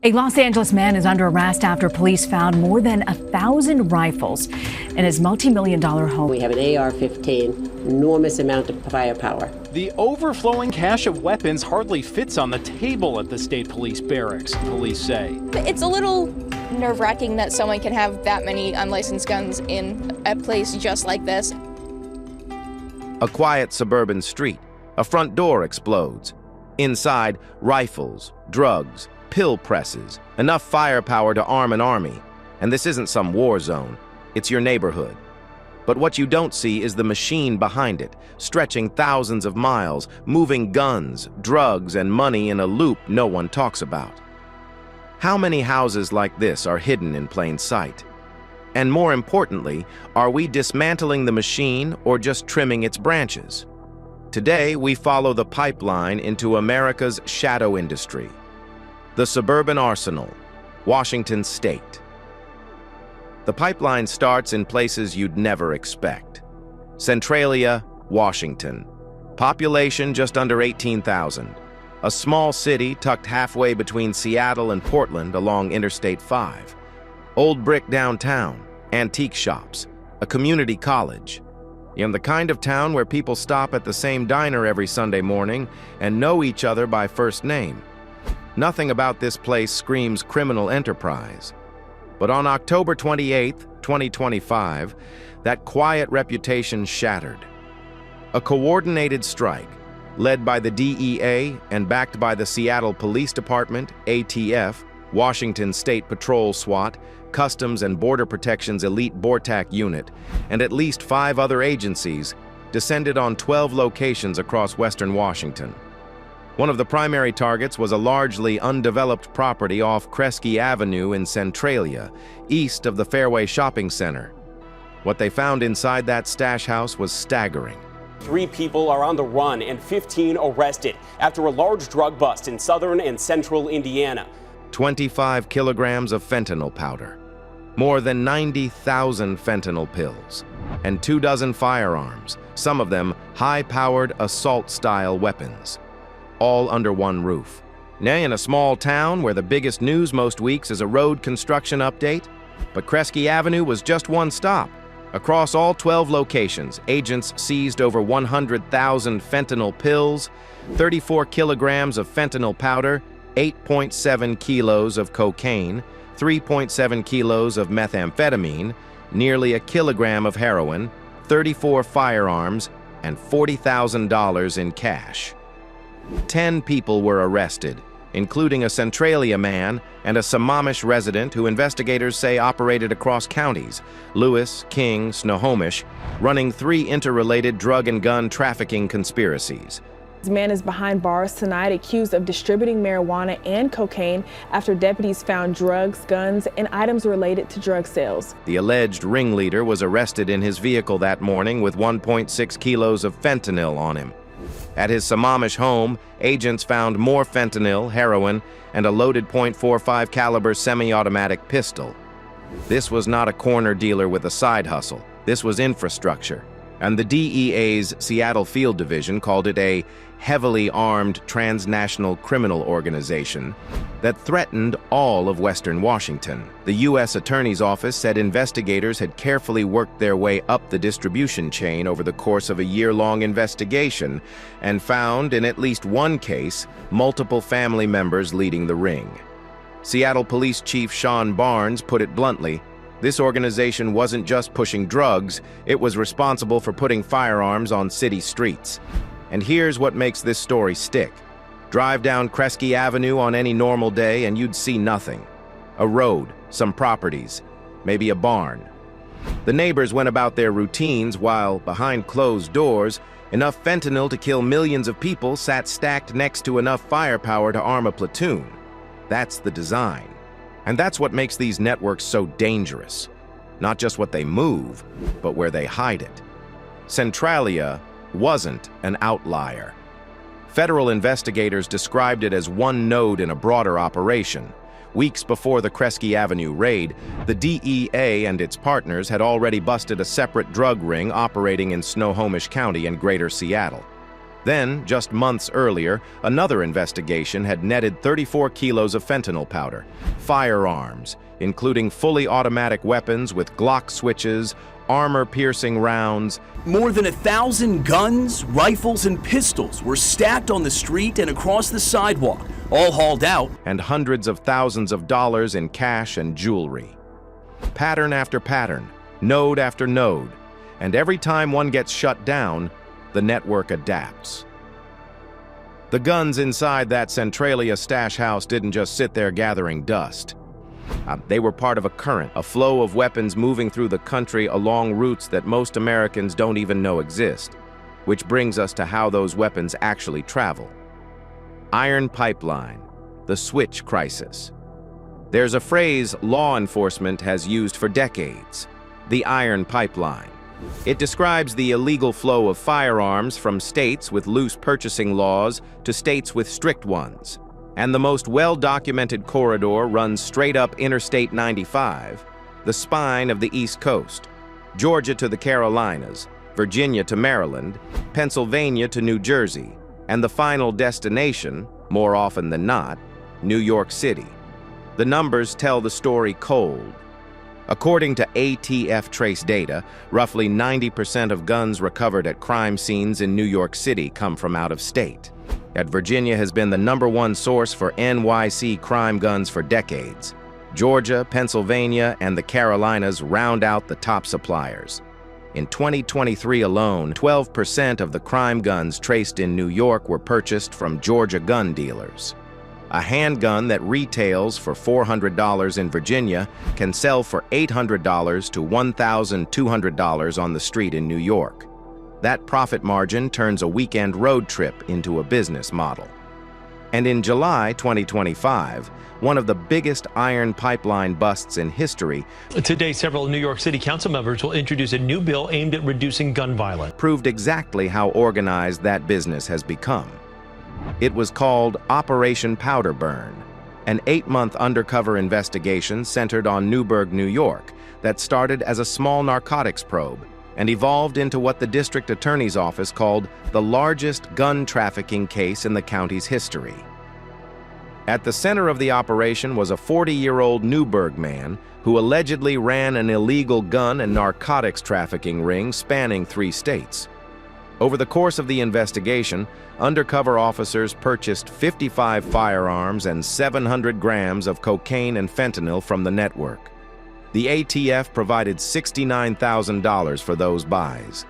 A Los Angeles man is under arrest after police found more than 1,000 rifles in his multi-million-dollar home. We have an AR-15, enormous amount of firepower. The overflowing cache of weapons hardly fits on the table at the state police barracks, police say. It's a little nerve-wracking that someone can have that many unlicensed guns in a place just like this. A quiet suburban street. A front door explodes. Inside, rifles, drugs, pill presses, enough firepower to arm an army. And this isn't some war zone. It's your neighborhood. But what you don't see is the machine behind it, stretching thousands of miles, moving guns, drugs, and money in a loop no one talks about. How many houses like this are hidden in plain sight? And more importantly, are we dismantling the machine or just trimming its branches? Today, we follow the pipeline into America's shadow industry. The Suburban Arsenal, Washington State. The pipeline starts in places you'd never expect. Centralia, Washington. Population just under 18,000. A small city tucked halfway between Seattle and Portland along Interstate 5. Old brick downtown, antique shops, a community college. In the kind of town where people stop at the same diner every Sunday morning and know each other by first name. Nothing about this place screams criminal enterprise. But on October 28, 2025, that quiet reputation shattered. A coordinated strike, led by the DEA and backed by the Seattle Police Department, ATF, Washington State Patrol SWAT, Customs and Border Protection's elite BORTAC unit, and at least 5 other agencies, descended on 12 locations across western Washington. One of the primary targets was a largely undeveloped property off Kresge Avenue in Centralia, east of the Fairway Shopping Center. What they found inside that stash house was staggering. 3 people are on the run and 15 arrested after a large drug bust in southern and central Indiana. 25 kilograms of fentanyl powder, more than 90,000 fentanyl pills, and 24 firearms, some of them high-powered assault-style weapons. All under one roof. Nay, in a small town where the biggest news most weeks is a road construction update, but Kresge Avenue was just one stop. Across all 12 locations, agents seized over 100,000 fentanyl pills, 34 kilograms of fentanyl powder, 8.7 kilos of cocaine, 3.7 kilos of methamphetamine, nearly a kilogram of heroin, 34 firearms, and $40,000 in cash. 10 people were arrested, including a Centralia man and a Sammamish resident who investigators say operated across counties, Lewis, King, Snohomish, running 3 interrelated drug and gun trafficking conspiracies. This man is behind bars tonight, accused of distributing marijuana and cocaine after deputies found drugs, guns, and items related to drug sales. The alleged ringleader was arrested in his vehicle that morning with 1.6 kilos of fentanyl on him. At his Sammamish home, agents found more fentanyl, heroin, and a loaded .45 caliber semi-automatic pistol. This was not a corner dealer with a side hustle. This was infrastructure. And the DEA's Seattle Field Division called it a heavily armed transnational criminal organization that threatened all of Western Washington. The U.S. Attorney's Office said investigators had carefully worked their way up the distribution chain over the course of a year-long investigation and found, in at least one case, multiple family members leading the ring. Seattle Police Chief Sean Barnes put it bluntly, this organization wasn't just pushing drugs, it was responsible for putting firearms on city streets. And here's what makes this story stick. Drive down Kresge Avenue on any normal day and you'd see nothing. A road, some properties, maybe a barn. The neighbors went about their routines while, behind closed doors, enough fentanyl to kill millions of people sat stacked next to enough firepower to arm a platoon. That's the design. And that's what makes these networks so dangerous. Not just what they move, but where they hide it. Centralia wasn't an outlier. Federal investigators described it as one node in a broader operation. Weeks before the Kresge Avenue raid, the DEA and its partners had already busted a separate drug ring operating in Snohomish County and Greater Seattle. Then, just months earlier, another investigation had netted 34 kilos of fentanyl powder, firearms, including fully automatic weapons with Glock switches, armor-piercing rounds. More than 1,000 guns, rifles, and pistols were stacked on the street and across the sidewalk, all hauled out. And hundreds of thousands of dollars in cash and jewelry. Pattern after pattern, node after node, and every time one gets shut down, the network adapts. The guns inside that Centralia stash house didn't just sit there gathering dust. They were part of a current, a flow of weapons moving through the country along routes that most Americans don't even know exist, which brings us to how those weapons actually travel. Iron pipeline, the switch crisis. There's a phrase law enforcement has used for decades, the iron pipeline. It describes the illegal flow of firearms from states with loose purchasing laws to states with strict ones. And the most well-documented corridor runs straight up Interstate 95, the spine of the East Coast, Georgia to the Carolinas, Virginia to Maryland, Pennsylvania to New Jersey, and the final destination, more often than not, New York City. The numbers tell the story cold. According to ATF trace data, roughly 90% of guns recovered at crime scenes in New York City come from out of state. Yet Virginia has been the #1 source for NYC crime guns for decades. Georgia, Pennsylvania, and the Carolinas round out the top suppliers. In 2023 alone, 12% of the crime guns traced in New York were purchased from Georgia gun dealers. A handgun that retails for $400 in Virginia can sell for $800 to $1,200 on the street in New York. That profit margin turns a weekend road trip into a business model. And in July 2025, one of the biggest iron pipeline busts in history, today several New York City council members will introduce a new bill aimed at reducing gun violence, proved exactly how organized that business has become. It was called Operation Powder Burn, an 8-month undercover investigation centered on Newburgh, New York, that started as a small narcotics probe and evolved into what the district attorney's office called the largest gun trafficking case in the county's history. At the center of the operation was a 40-year-old Newburgh man who allegedly ran an illegal gun and narcotics trafficking ring spanning 3 states. Over the course of the investigation, undercover officers purchased 55 firearms and 700 grams of cocaine and fentanyl from the network. The ATF provided $69,000 for those buys.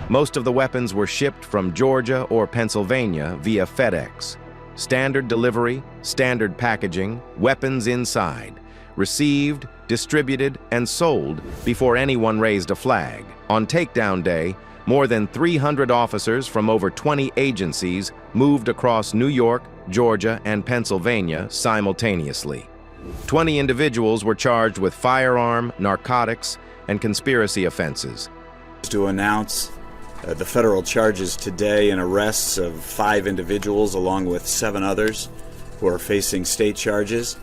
Most of the weapons were shipped from Georgia or Pennsylvania via FedEx. Standard delivery, standard packaging, weapons inside, received, distributed, and sold before anyone raised a flag. On takedown day, more than 300 officers from over 20 agencies moved across New York, Georgia, and Pennsylvania simultaneously. 20 individuals were charged with firearm, narcotics, and conspiracy offenses. To announce the federal charges today and arrests of 5 individuals along with 7 others who are facing state charges,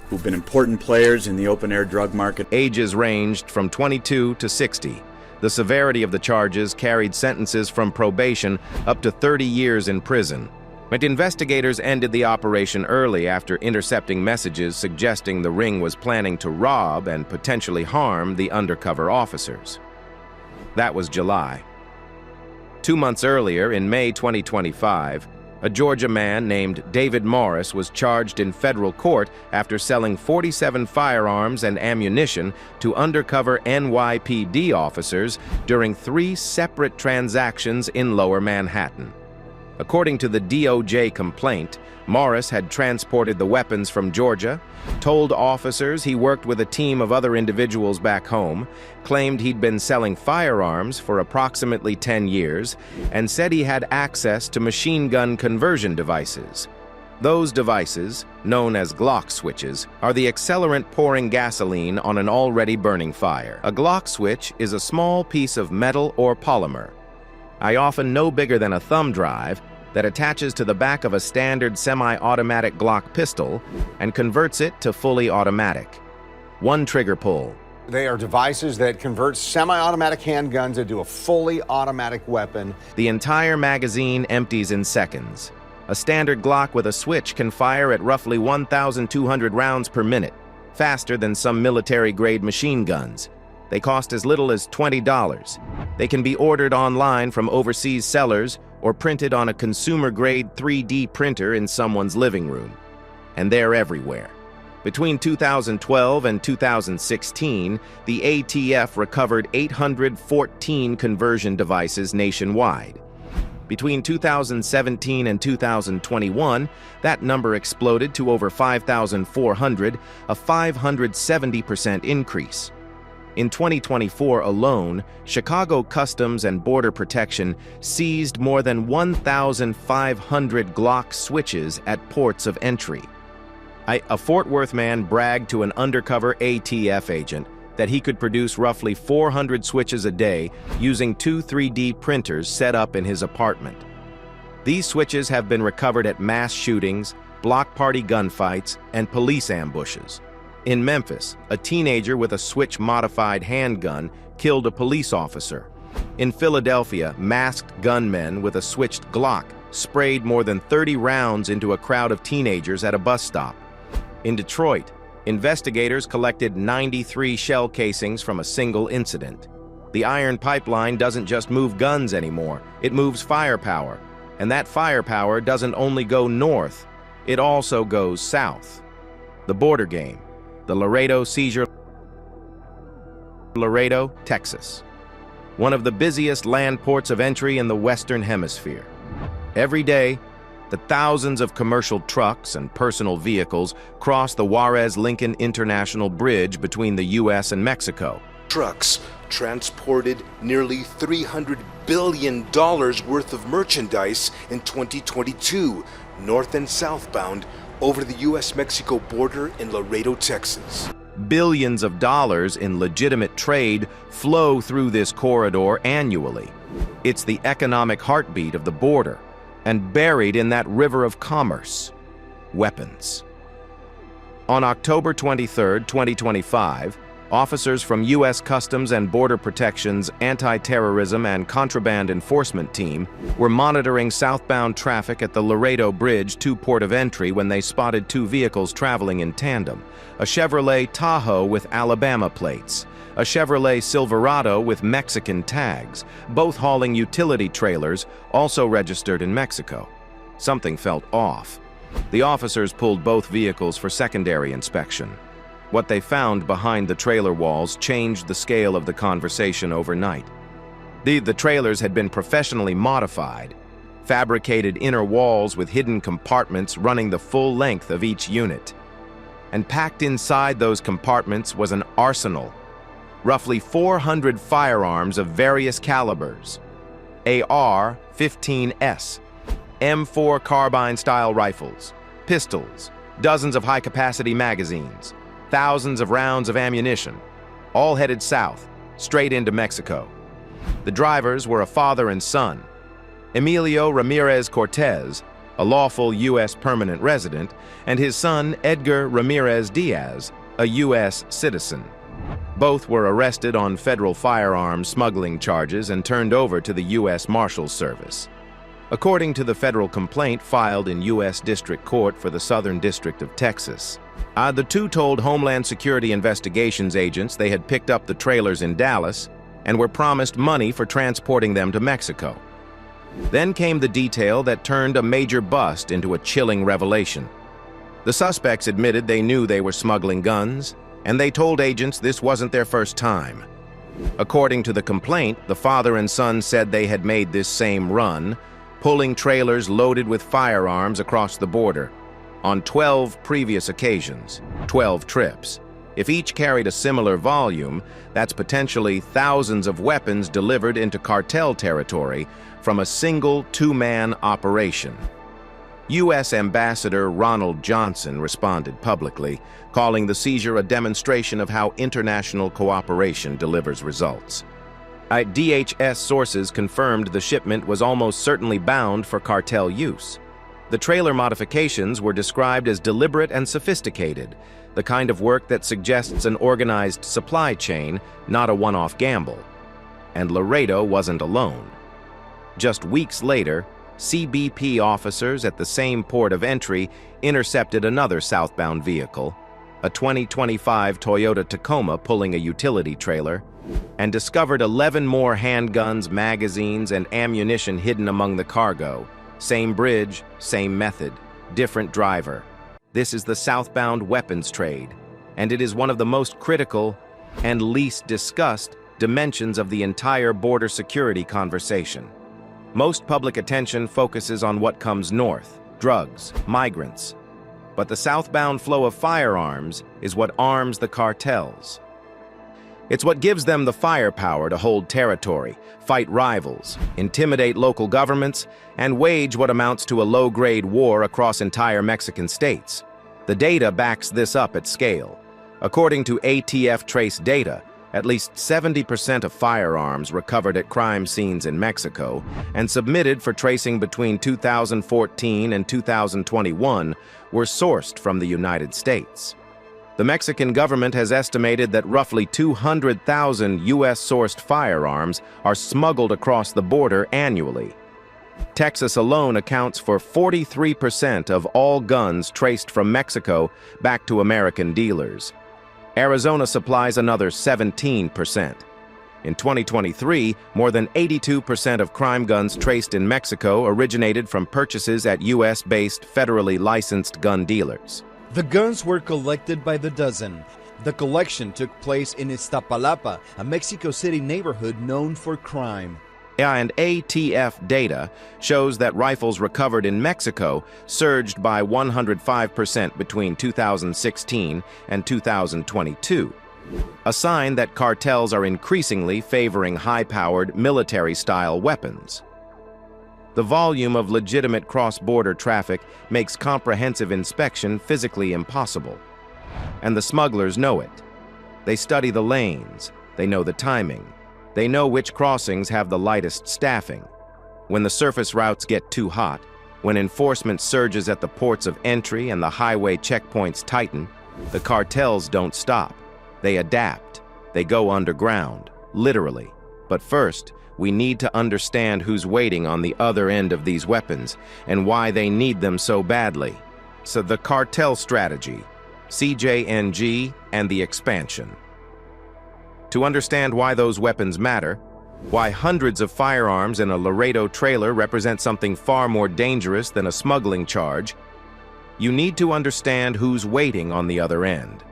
who've been important players in the open-air drug market. Ages ranged from 22 to 60. The severity of the charges carried sentences from probation up to 30 years in prison. But investigators ended the operation early after intercepting messages suggesting the ring was planning to rob and potentially harm the undercover officers. That was July. 2 months earlier, in May 2025, a Georgia man named David Morris was charged in federal court after selling 47 firearms and ammunition to undercover NYPD officers during 3 separate transactions in Lower Manhattan. According to the DOJ complaint, Morris had transported the weapons from Georgia, told officers he worked with a team of other individuals back home, claimed he'd been selling firearms for approximately 10 years, and said he had access to machine gun conversion devices. Those devices, known as Glock switches, are the accelerant pouring gasoline on an already burning fire. A Glock switch is a small piece of metal or polymer, often no bigger than a thumb drive, that attaches to the back of a standard semi-automatic Glock pistol and converts it to fully automatic. One trigger pull, They are devices that convert semi-automatic handguns into a fully automatic weapon. The entire magazine empties in seconds. A standard Glock with a switch can fire at roughly 1,200 rounds per minute, faster than some military-grade machine guns. They cost as little as $20. They can be ordered online from overseas sellers or printed on a consumer-grade 3D printer in someone's living room. And they're everywhere. Between 2012 and 2016, the ATF recovered 814 conversion devices nationwide. Between 2017 and 2021, that number exploded to over 5,400, a 570% increase. In 2024 alone, Chicago Customs and Border Protection seized more than 1,500 Glock switches at ports of entry. A Fort Worth man bragged to an undercover ATF agent that he could produce roughly 400 switches a day using 2 3D printers set up in his apartment. These switches have been recovered at mass shootings, block party gunfights, and police ambushes. In Memphis, a teenager with a switch-modified handgun killed a police officer. In Philadelphia, masked gunmen with a switched Glock sprayed more than 30 rounds into a crowd of teenagers at a bus stop. In Detroit, investigators collected 93 shell casings from a single incident. The iron pipeline doesn't just move guns anymore, it moves firepower. And that firepower doesn't only go north, it also goes south. The border game, the Laredo seizure, Laredo, Texas. One of the busiest land ports of entry in the Western Hemisphere. Every day, the thousands of commercial trucks and personal vehicles cross the Juarez-Lincoln International Bridge between the U.S. and Mexico. Trucks transported nearly $300 billion worth of merchandise in 2022, north and southbound, over the U.S.-Mexico border in Laredo, Texas. Billions of dollars in legitimate trade flow through this corridor annually. It's the economic heartbeat of the border, and buried in that river of commerce, weapons. On October 23, 2025, officers from U.S. Customs and Border Protection's Anti-Terrorism and Contraband Enforcement Team were monitoring southbound traffic at the Laredo Bridge to port of entry when they spotted 2 vehicles traveling in tandem, a Chevrolet Tahoe with Alabama plates, a Chevrolet Silverado with Mexican tags, both hauling utility trailers, also registered in Mexico. Something felt off. The officers pulled both vehicles for secondary inspection. What they found behind the trailer walls changed the scale of the conversation overnight. The trailers had been professionally modified, fabricated inner walls with hidden compartments running the full length of each unit. And packed inside those compartments was an arsenal. Roughly 400 firearms of various calibers, AR-15S, M4 carbine-style rifles, pistols, dozens of high-capacity magazines, thousands of rounds of ammunition, all headed south, straight into Mexico. The drivers were a father and son. Emilio Ramirez Cortez, a lawful U.S. permanent resident, and his son Edgar Ramirez Diaz, a U.S. citizen. Both were arrested on federal firearms smuggling charges and turned over to the U.S. Marshals Service. According to the federal complaint filed in U.S. District Court for the Southern District of Texas, the 2 told Homeland Security Investigations agents they had picked up the trailers in Dallas and were promised money for transporting them to Mexico. Then came the detail that turned a major bust into a chilling revelation. The suspects admitted they knew they were smuggling guns, and they told agents this wasn't their first time. According to the complaint, the father and son said they had made this same run, pulling trailers loaded with firearms across the border, on 12 previous occasions, 12 trips. If each carried a similar volume, that's potentially thousands of weapons delivered into cartel territory from a single 2-man operation. U.S. Ambassador Ronald Johnson responded publicly, calling the seizure a demonstration of how international cooperation delivers results. DHS sources confirmed the shipment was almost certainly bound for cartel use. The trailer modifications were described as deliberate and sophisticated, the kind of work that suggests an organized supply chain, not a one-off gamble. And Laredo wasn't alone. Just weeks later, CBP officers at the same port of entry intercepted another southbound vehicle, a 2025 Toyota Tacoma pulling a utility trailer, and discovered 11 more handguns, magazines, and ammunition hidden among the cargo. Same bridge, same method, different driver. This is the southbound weapons trade, and it is one of the most critical and least discussed dimensions of the entire border security conversation. Most public attention focuses on what comes north, drugs, migrants. But the southbound flow of firearms is what arms the cartels. It's what gives them the firepower to hold territory, fight rivals, intimidate local governments, and wage what amounts to a low-grade war across entire Mexican states. The data backs this up at scale. According to ATF Trace data, at least 70% of firearms recovered at crime scenes in Mexico and submitted for tracing between 2014 and 2021 were sourced from the United States. The Mexican government has estimated that roughly 200,000 U.S.-sourced firearms are smuggled across the border annually. Texas alone accounts for 43% of all guns traced from Mexico back to American dealers. Arizona supplies another 17%. In 2023, more than 82% of crime guns traced in Mexico originated from purchases at U.S.-based federally licensed gun dealers. The guns were collected by the dozen. The collection took place in Iztapalapa, a Mexico City neighborhood known for crime. And ATF data shows that rifles recovered in Mexico surged by 105% between 2016 and 2022, a sign that cartels are increasingly favoring high-powered military-style weapons. The volume of legitimate cross-border traffic makes comprehensive inspection physically impossible. And the smugglers know it. They study the lanes, they know the timing, they know which crossings have the lightest staffing. When the surface routes get too hot, when enforcement surges at the ports of entry and the highway checkpoints tighten, the cartels don't stop. They adapt. They go underground, literally. But first, we need to understand who's waiting on the other end of these weapons and why they need them so badly. So the cartel strategy, CJNG, and the expansion. To understand why those weapons matter, why hundreds of firearms in a Laredo trailer represent something far more dangerous than a smuggling charge, you need to understand who's waiting on the other end.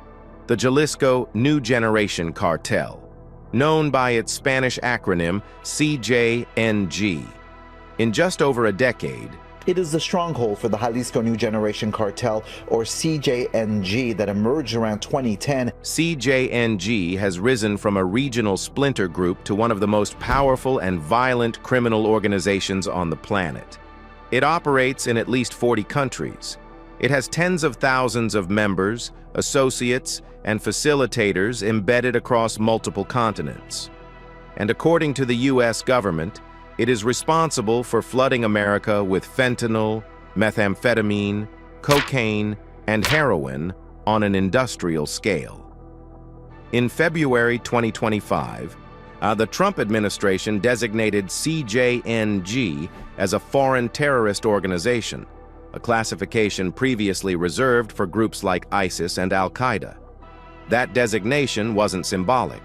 The Jalisco New Generation Cartel, known by its Spanish acronym CJNG. In just over a decade, it is the stronghold for the Jalisco New Generation Cartel, or CJNG, that emerged around 2010. CJNG has risen from a regional splinter group to one of the most powerful and violent criminal organizations on the planet. It operates in at least 40 countries. It has tens of thousands of members, associates, and facilitators embedded across multiple continents. And according to the U.S. government, it is responsible for flooding America with fentanyl, methamphetamine, cocaine, and heroin on an industrial scale. In February 2025, the Trump administration designated CJNG as a foreign terrorist organization, a classification previously reserved for groups like ISIS and Al-Qaeda. That designation wasn't symbolic.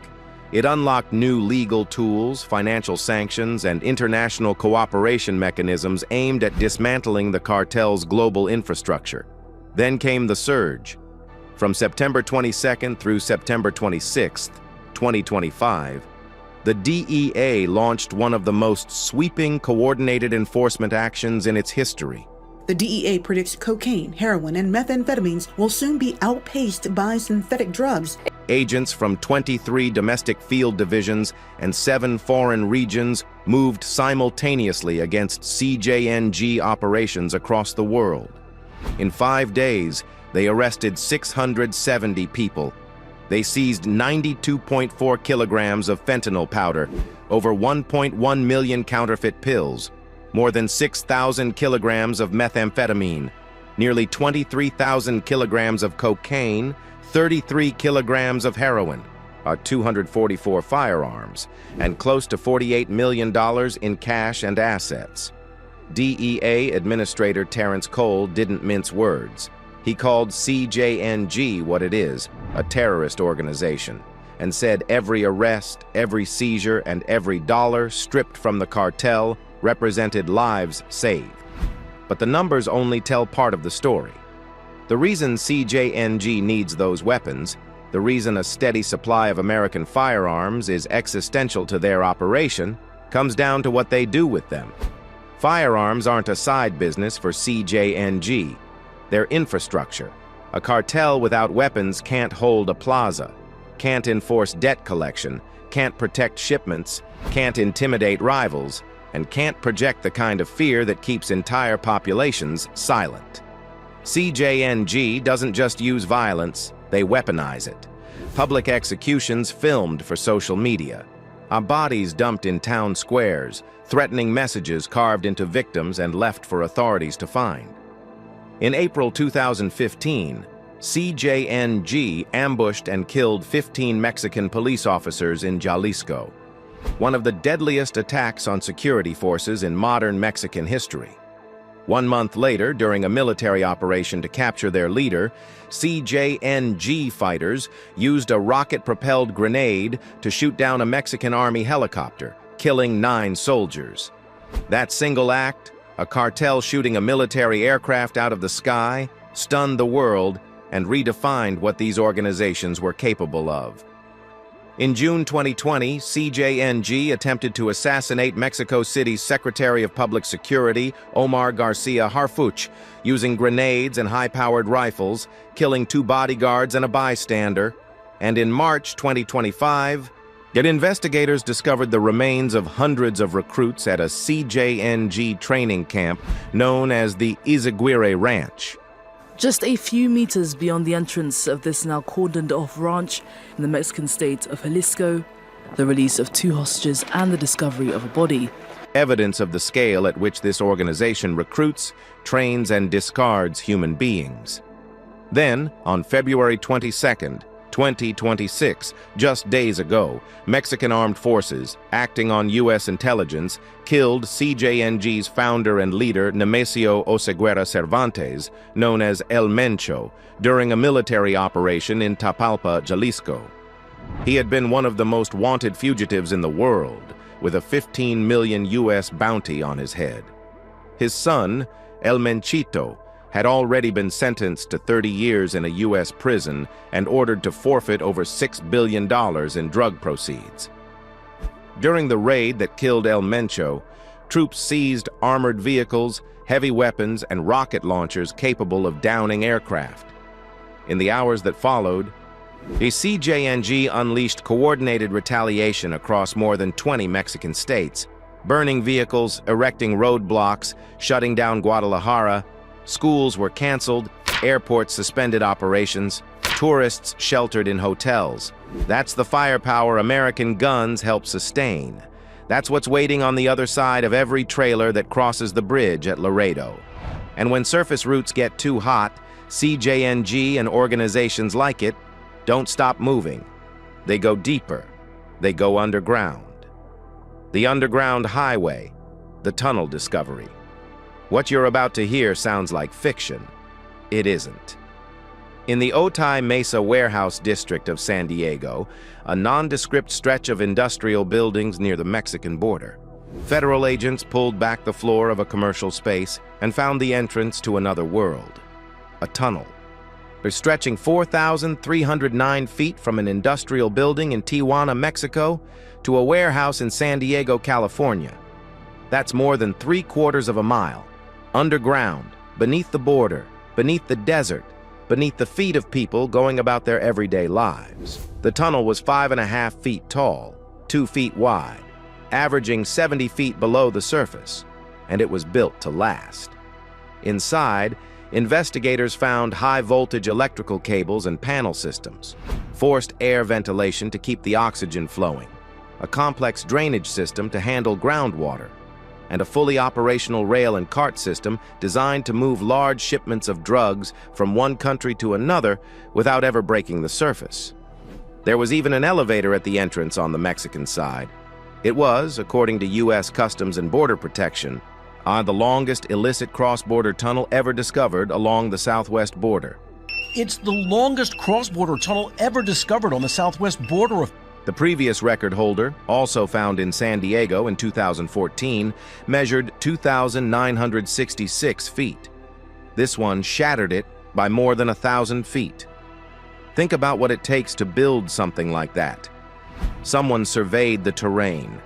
It unlocked new legal tools, financial sanctions, and international cooperation mechanisms aimed at dismantling the cartel's global infrastructure. Then came the surge. From September 22nd through September 26th, 2025, the DEA launched one of the most sweeping coordinated enforcement actions in its history. The DEA predicts cocaine, heroin, and methamphetamines will soon be outpaced by synthetic drugs. Agents from 23 domestic field divisions and 7 foreign regions moved simultaneously against CJNG operations across the world. In 5 days, they arrested 670 people. They seized 92.4 kilograms of fentanyl powder, over 1.1 million counterfeit pills, more than 6,000 kilograms of methamphetamine, nearly 23,000 kilograms of cocaine, 33 kilograms of heroin, 244 firearms, and close to $48 million in cash and assets. DEA Administrator Terrence Cole didn't mince words. He called CJNG what it is, a terrorist organization, and said every arrest, every seizure, and every dollar stripped from the cartel represented lives saved. But the numbers only tell part of the story. The reason CJNG needs those weapons, the reason a steady supply of American firearms is existential to their operation, comes down to what they do with them. Firearms aren't a side business for CJNG. They're infrastructure. A cartel without weapons can't hold a plaza, can't enforce debt collection, can't protect shipments, can't intimidate rivals, and can't project the kind of fear that keeps entire populations silent. CJNG doesn't just use violence, they weaponize it. Public executions filmed for social media. Bodies dumped in town squares, threatening messages carved into victims and left for authorities to find. In April 2015, CJNG ambushed and killed 15 Mexican police officers in Jalisco, one of the deadliest attacks on security forces in modern Mexican history. 1 month later, during a military operation to capture their leader, CJNG fighters used a rocket-propelled grenade to shoot down a Mexican Army helicopter, killing 9 soldiers. That single act, a cartel shooting a military aircraft out of the sky, stunned the world and redefined what these organizations were capable of. In June 2020, CJNG attempted to assassinate Mexico City's Secretary of Public Security, Omar Garcia Harfuch, using grenades and high-powered rifles, killing 2 bodyguards and a bystander. And in March 2025, investigators discovered the remains of hundreds of recruits at a CJNG training camp known as the Izaguirre Ranch. Just a few meters beyond the entrance of this now cordoned-off ranch in the Mexican state of Jalisco, the release of 2 hostages and the discovery of a body. Evidence of the scale at which this organization recruits, trains, and discards human beings. Then, on February 22nd, 2026, just days ago, Mexican armed forces, acting on U.S. intelligence, killed CJNG's founder and leader Nemesio Oseguera Cervantes, known as El Mencho, during a military operation in Tapalpa, Jalisco. He had been one of the most wanted fugitives in the world, with a $15 million U.S. bounty on his head. His son, El Menchito, had already been sentenced to 30 years in a U.S. prison and ordered to forfeit over $6 billion in drug proceeds. During the raid that killed El Mencho, troops seized armored vehicles, heavy weapons, and rocket launchers capable of downing aircraft. In the hours that followed, the CJNG unleashed coordinated retaliation across more than 20 Mexican states, burning vehicles, erecting roadblocks, shutting down Guadalajara. Schools were canceled, airports suspended operations, tourists sheltered in hotels. That's the firepower American guns help sustain. That's what's waiting on the other side of every trailer that crosses the bridge at Laredo. And when surface routes get too hot, CJNG and organizations like it don't stop moving. They go deeper. They go underground. The Underground Highway, the tunnel discovery. What you're about to hear sounds like fiction. It isn't. In the Otay Mesa Warehouse District of San Diego, a nondescript stretch of industrial buildings near the Mexican border, federal agents pulled back the floor of a commercial space and found the entrance to another world, a tunnel. They're stretching 4,309 feet from an industrial building in Tijuana, Mexico, to a warehouse in San Diego, California. That's more than 3/4 of a mile. Underground, beneath the border, beneath the desert, beneath the feet of people going about their everyday lives. The tunnel was 5.5 feet tall, 2 feet wide, averaging 70 feet below the surface, and it was built to last. Inside, investigators found high-voltage electrical cables and panel systems, forced air ventilation to keep the oxygen flowing, a complex drainage system to handle groundwater, and a fully operational rail and cart system designed to move large shipments of drugs from one country to another without ever breaking the surface. There was even an elevator at the entrance on the Mexican side. It was, according to U.S. Customs and Border Protection, the longest illicit cross-border tunnel ever discovered along the southwest border. It's the longest cross-border tunnel ever discovered on the southwest border of... The previous record holder, also found in San Diego in 2014, measured 2,966 feet. This one shattered it by more than 1,000 feet. Think about what it takes to build something like that. Someone surveyed the terrain,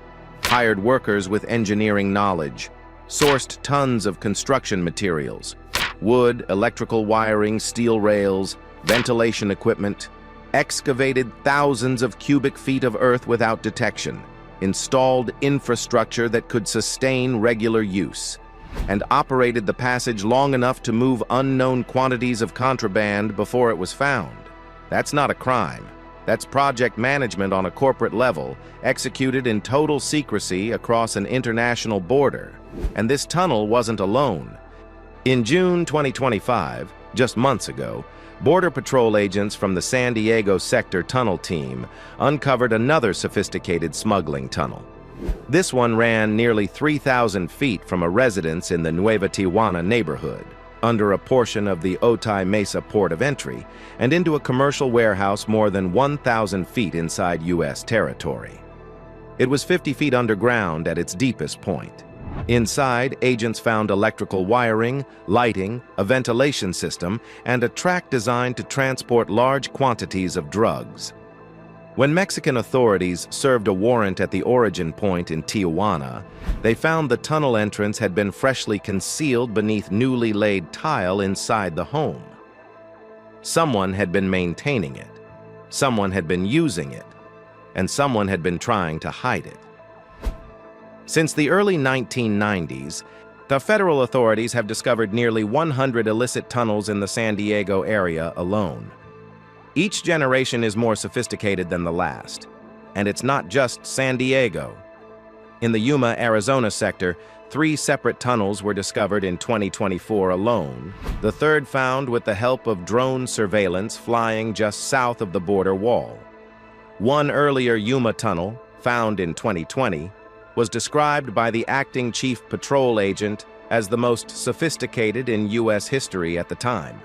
hired workers with engineering knowledge, sourced tons of construction materials, wood, electrical wiring, steel rails, ventilation equipment, excavated thousands of cubic feet of earth without detection, installed infrastructure that could sustain regular use, and operated the passage long enough to move unknown quantities of contraband before it was found. That's not a crime. That's project management on a corporate level, executed in total secrecy across an international border. And this tunnel wasn't alone. In June 2025, just months ago, Border Patrol agents from the San Diego Sector Tunnel Team uncovered another sophisticated smuggling tunnel. This one ran nearly 3,000 feet from a residence in the Nueva Tijuana neighborhood, under a portion of the Otay Mesa port of entry, and into a commercial warehouse more than 1,000 feet inside U.S. territory. It was 50 feet underground at its deepest point. Inside, agents found electrical wiring, lighting, a ventilation system, and a track designed to transport large quantities of drugs. When Mexican authorities served a warrant at the origin point in Tijuana, they found the tunnel entrance had been freshly concealed beneath newly laid tile inside the home. Someone had been maintaining it, someone had been using it, and someone had been trying to hide it. Since the early 1990s, the federal authorities have discovered nearly 100 illicit tunnels in the San Diego area alone. Each generation is more sophisticated than the last, and it's not just San Diego. In the Yuma, Arizona sector, 3 separate tunnels were discovered in 2024 alone, the third found with the help of drone surveillance flying just south of the border wall. One earlier Yuma tunnel, found in 2020, was described by the acting chief patrol agent as the most sophisticated in U.S. history at the time.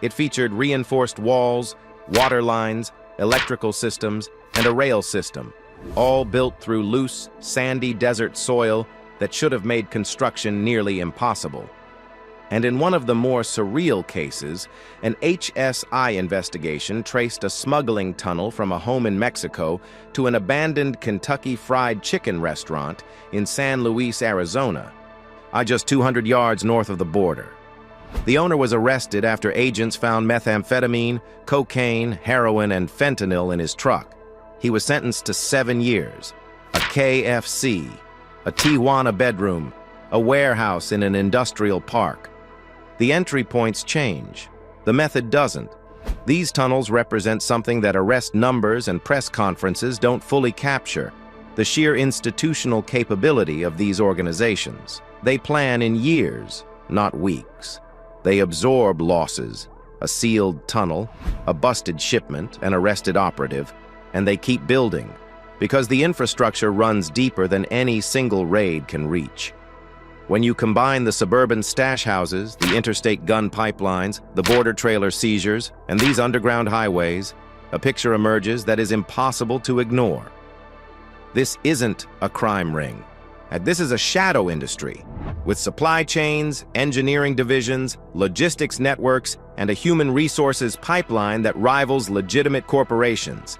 It featured reinforced walls, water lines, electrical systems, and a rail system, all built through loose, sandy desert soil that should have made construction nearly impossible. And in one of the more surreal cases, an HSI investigation traced a smuggling tunnel from a home in Mexico to an abandoned Kentucky Fried Chicken restaurant in San Luis, Arizona, just 200 yards north of the border. The owner was arrested after agents found methamphetamine, cocaine, heroin, and fentanyl in his truck. He was sentenced to 7 years, a KFC, a Tijuana bedroom, a warehouse in an industrial park. The entry points change. The method doesn't. These tunnels represent something that arrest numbers and press conferences don't fully capture: the sheer institutional capability of these organizations. They plan in years, not weeks. They absorb losses, a sealed tunnel, a busted shipment, an arrested operative, and they keep building, because the infrastructure runs deeper than any single raid can reach. When you combine the suburban stash houses, the interstate gun pipelines, the border trailer seizures, and these underground highways, a picture emerges that is impossible to ignore. This isn't a crime ring. This is a shadow industry, with supply chains, engineering divisions, logistics networks, and a human resources pipeline that rivals legitimate corporations.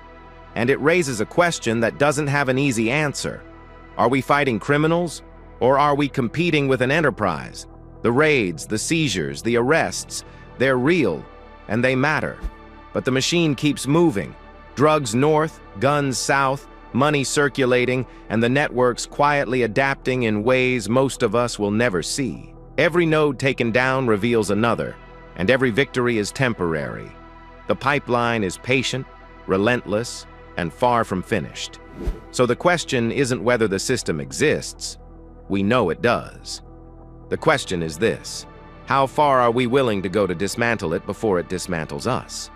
And it raises a question that doesn't have an easy answer. Are we fighting criminals, or are we competing with an enterprise? The raids, the seizures, the arrests, they're real, and they matter. But the machine keeps moving. Drugs north, guns south, money circulating, and the networks quietly adapting in ways most of us will never see. Every node taken down reveals another, and every victory is temporary. The pipeline is patient, relentless, and far from finished. So the question isn't whether the system exists. We know it does. The question is this: how far are we willing to go to dismantle it before it dismantles us?